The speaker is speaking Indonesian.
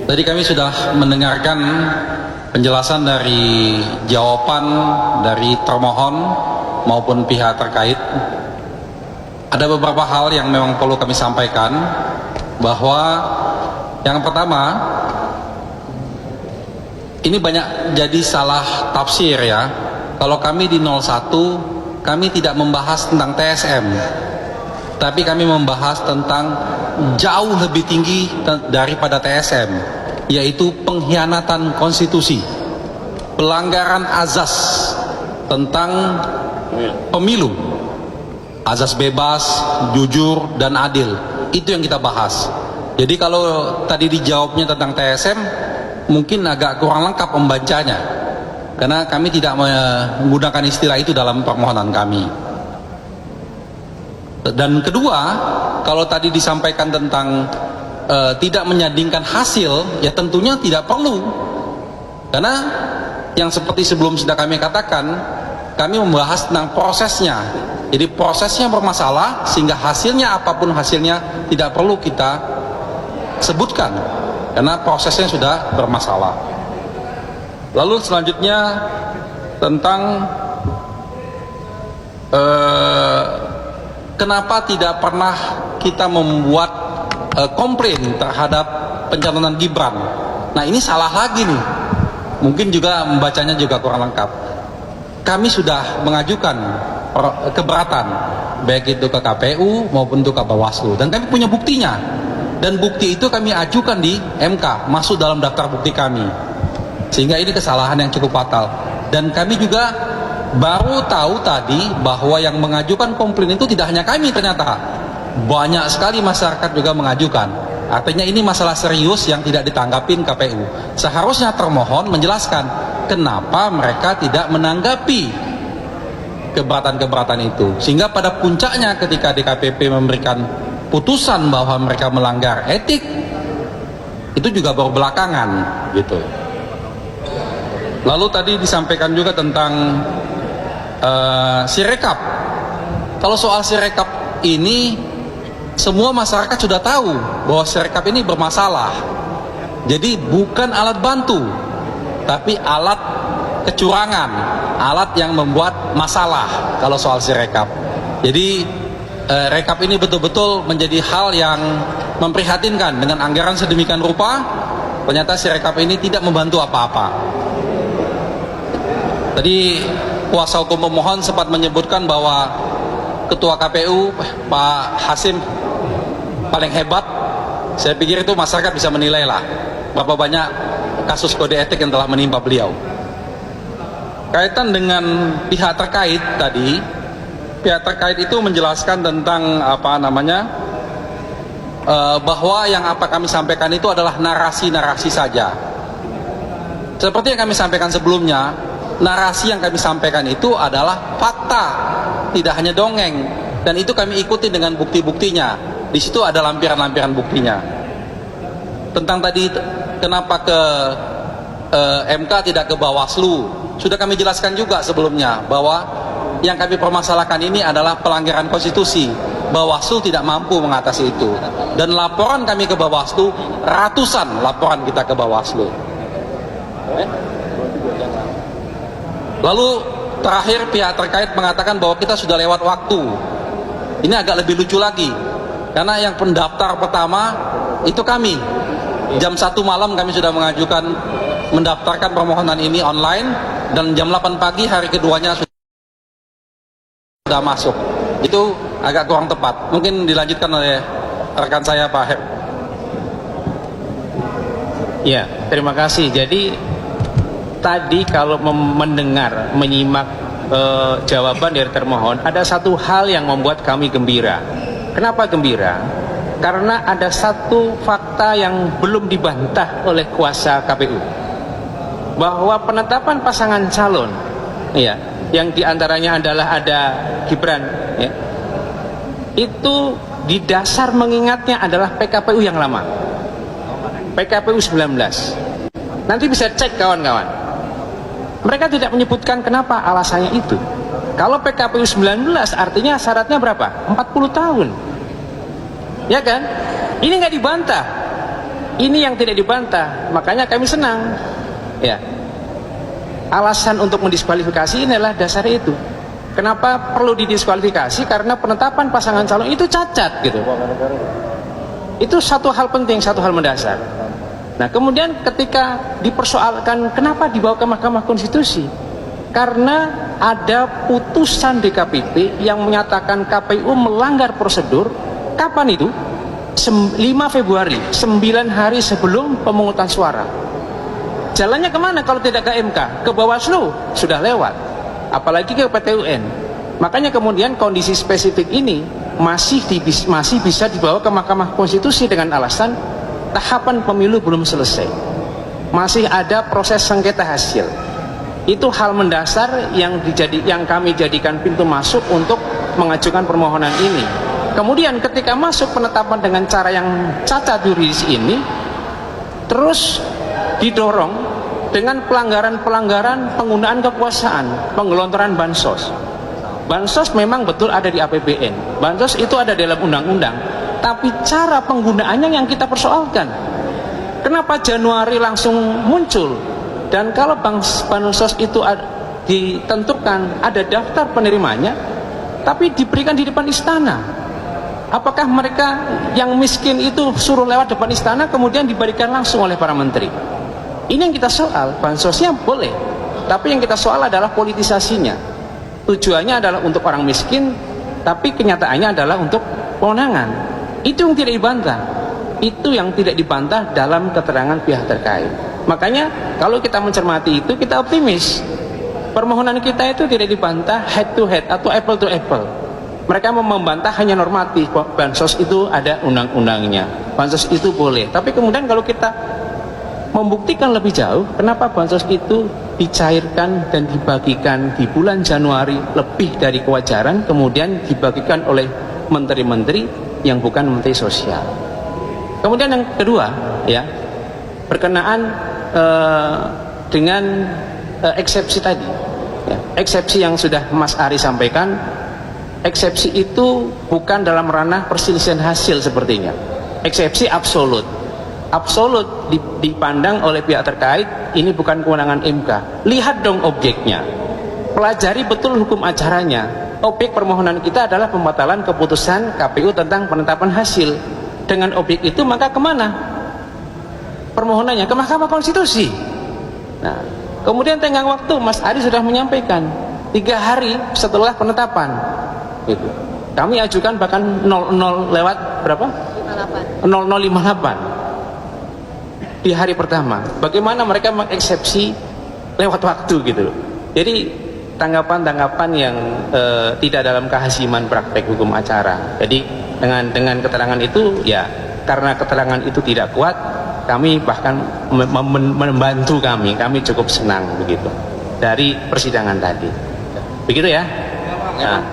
Tadi kami sudah mendengarkan penjelasan dari jawaban dari termohon maupun pihak terkait. Ada beberapa hal yang memang perlu kami sampaikan, bahwa yang pertama, ini banyak jadi salah tafsir ya. Kalau kami di 01, kami tidak membahas tentang TSM, tapi kami membahas tentang jauh lebih tinggi daripada TSM, yaitu pengkhianatan konstitusi, pelanggaran azas tentang pemilu, azas bebas, jujur, dan adil. Itu yang kita bahas. Jadi kalau tadi dijawabnya tentang TSM, mungkin agak kurang lengkap membacanya, karena kami tidak menggunakan istilah itu dalam permohonan kami. Dan kedua, kalau tadi disampaikan tentang tidak menyandingkan hasil, ya tentunya tidak perlu, karena yang seperti sebelum sudah kami katakan, kami membahas tentang prosesnya. Jadi prosesnya bermasalah, sehingga hasilnya apapun hasilnya tidak perlu kita sebutkan, karena prosesnya sudah bermasalah. Lalu selanjutnya tentang kenapa tidak pernah kita membuat komplain terhadap pencalonan Gibran. Nah, ini salah lagi nih, mungkin juga membacanya juga kurang lengkap. Kami sudah mengajukan keberatan, baik itu ke KPU maupun itu ke Bawaslu, dan kami punya buktinya, dan bukti itu kami ajukan di MK, masuk dalam daftar bukti kami, sehingga ini kesalahan yang cukup fatal. Dan kami juga baru tahu tadi bahwa yang mengajukan komplain itu tidak hanya kami, ternyata banyak sekali masyarakat juga mengajukan. Artinya ini masalah serius yang tidak ditanggapin KPU. Seharusnya termohon menjelaskan kenapa mereka tidak menanggapi keberatan-keberatan itu, sehingga pada puncaknya ketika DKPP memberikan putusan bahwa mereka melanggar etik, itu juga baru belakangan gitu. Lalu tadi disampaikan juga tentang Sirekap. Kalau soal Sirekap ini, semua masyarakat sudah tahu bahwa Sirekap ini bermasalah. Jadi bukan alat bantu, tapi alat kecurangan, alat yang membuat masalah kalau soal Sirekap. Jadi rekap ini betul-betul menjadi hal yang memprihatinkan. Dengan anggaran sedemikian rupa, ternyata Sirekap ini tidak membantu apa-apa. Tadi kuasa hukum pemohon sempat menyebutkan bahwa Ketua KPU Pak Hasim paling hebat. Saya pikir itu masyarakat bisa menilai lah berapa banyak kasus kode etik yang telah menimpa beliau. Kaitan dengan pihak terkait tadi, pihak terkait itu menjelaskan tentang bahwa yang apa kami sampaikan itu adalah narasi-narasi saja. Seperti yang kami sampaikan sebelumnya, narasi yang kami sampaikan itu adalah fakta, tidak hanya dongeng, dan itu kami ikuti dengan bukti-buktinya. Di situ ada lampiran-lampiran buktinya. Tentang tadi kenapa ke MK tidak ke Bawaslu, sudah kami jelaskan juga sebelumnya bahwa yang kami permasalahkan ini adalah pelanggaran konstitusi. Bawaslu tidak mampu mengatasi itu, dan laporan kami ke Bawaslu, ratusan laporan kita ke Bawaslu. Lalu terakhir pihak terkait mengatakan bahwa kita sudah lewat waktu. Ini agak lebih lucu lagi, karena yang pendaftar pertama itu kami. Jam 1 malam kami sudah mengajukan mendaftarkan permohonan ini online, dan jam 8 pagi hari keduanya sudah masuk. Itu agak kurang tepat. Mungkin dilanjutkan oleh rekan saya Pak Her. Ya, terima kasih. Jadi tadi kalau menyimak jawaban dari termohon, ada satu hal yang membuat kami gembira. Kenapa gembira? Karena ada satu fakta yang belum dibantah oleh kuasa KPU, bahwa penetapan pasangan calon, ya, yang diantaranya adalah ada Gibran, ya, itu di dasar mengingatnya adalah PKPU yang lama, PKPU 19. Nanti bisa cek kawan-kawan. Mereka tidak menyebutkan kenapa alasannya itu. Kalau PKPU 19 artinya syaratnya berapa? 40 tahun. Ya kan? Ini nggak dibantah. Ini yang tidak dibantah, makanya kami senang. Ya, alasan untuk mendiskualifikasi ini adalah dasar itu. Kenapa perlu didiskualifikasi? Karena penetapan pasangan calon itu cacat gitu. Itu satu hal penting, satu hal mendasar. Nah, kemudian ketika dipersoalkan kenapa dibawa ke Mahkamah Konstitusi? Karena ada putusan DKPP yang menyatakan KPU melanggar prosedur. Kapan itu? 5 Februari, 9 hari sebelum pemungutan suara. Jalannya kemana kalau tidak ke MK? Ke Bawaslu sudah lewat, apalagi ke PT UN. Makanya kemudian kondisi spesifik ini masih bisa dibawa ke Mahkamah Konstitusi dengan alasan tahapan pemilu belum selesai, masih ada proses sengketa hasil. Itu hal mendasar yang kami jadikan pintu masuk untuk mengajukan permohonan ini. Kemudian ketika masuk penetapan dengan cara yang cacat yuridis ini, terus didorong dengan pelanggaran-pelanggaran penggunaan kekuasaan, penggelontoran bansos. Bansos memang betul ada di APBN, bansos itu ada dalam undang-undang, tapi cara penggunaannya yang kita persoalkan. Kenapa Januari langsung muncul? Dan kalau bansos itu ditentukan ada daftar penerimanya, tapi diberikan di depan istana. Apakah mereka yang miskin itu suruh lewat depan istana kemudian diberikan langsung oleh para menteri? Ini yang kita soal. Bansosnya boleh, tapi yang kita soal adalah politisasinya. Tujuannya adalah untuk orang miskin, tapi kenyataannya adalah untuk kewenangan. Itu yang tidak dibantah. Itu yang tidak dibantah dalam keterangan pihak terkait. Makanya kalau kita mencermati itu, kita optimis. Permohonan kita itu tidak dibantah head to head atau apple to apple. Mereka membantah hanya normatif, bansos itu ada undang-undangnya, bansos itu boleh. Tapi kemudian kalau kita membuktikan lebih jauh, kenapa bansos itu dicairkan dan dibagikan di bulan Januari lebih dari kewajaran, kemudian dibagikan oleh menteri-menteri yang bukan menteri sosial. Kemudian yang kedua, ya, berkenaan dengan eksepsi tadi, ya, eksepsi yang sudah Mas Ari sampaikan. Eksepsi itu bukan dalam ranah perselisihan hasil sepertinya. Eksepsi absolut. Absolut dipandang oleh pihak terkait, ini bukan kewenangan MK. Lihat dong objeknya. Pelajari betul hukum acaranya. Objek permohonan kita adalah pembatalan keputusan KPU tentang penetapan hasil. Dengan objek itu maka kemana permohonannya? Ke Mahkamah Konstitusi. Nah, kemudian tenggang waktu Mas Ari sudah menyampaikan 3 hari setelah penetapan. Gitu. Kami ajukan bahkan 00 lewat berapa? 0058 di hari pertama. Bagaimana mereka mengeksepsi lewat waktu gitu. Jadi tanggapan-tanggapan yang tidak dalam kehakiman praktek hukum acara. Jadi dengan keterangan itu, ya karena keterangan itu tidak kuat, kami bahkan membantu kami cukup senang begitu dari persidangan tadi. Begitu ya. Nah,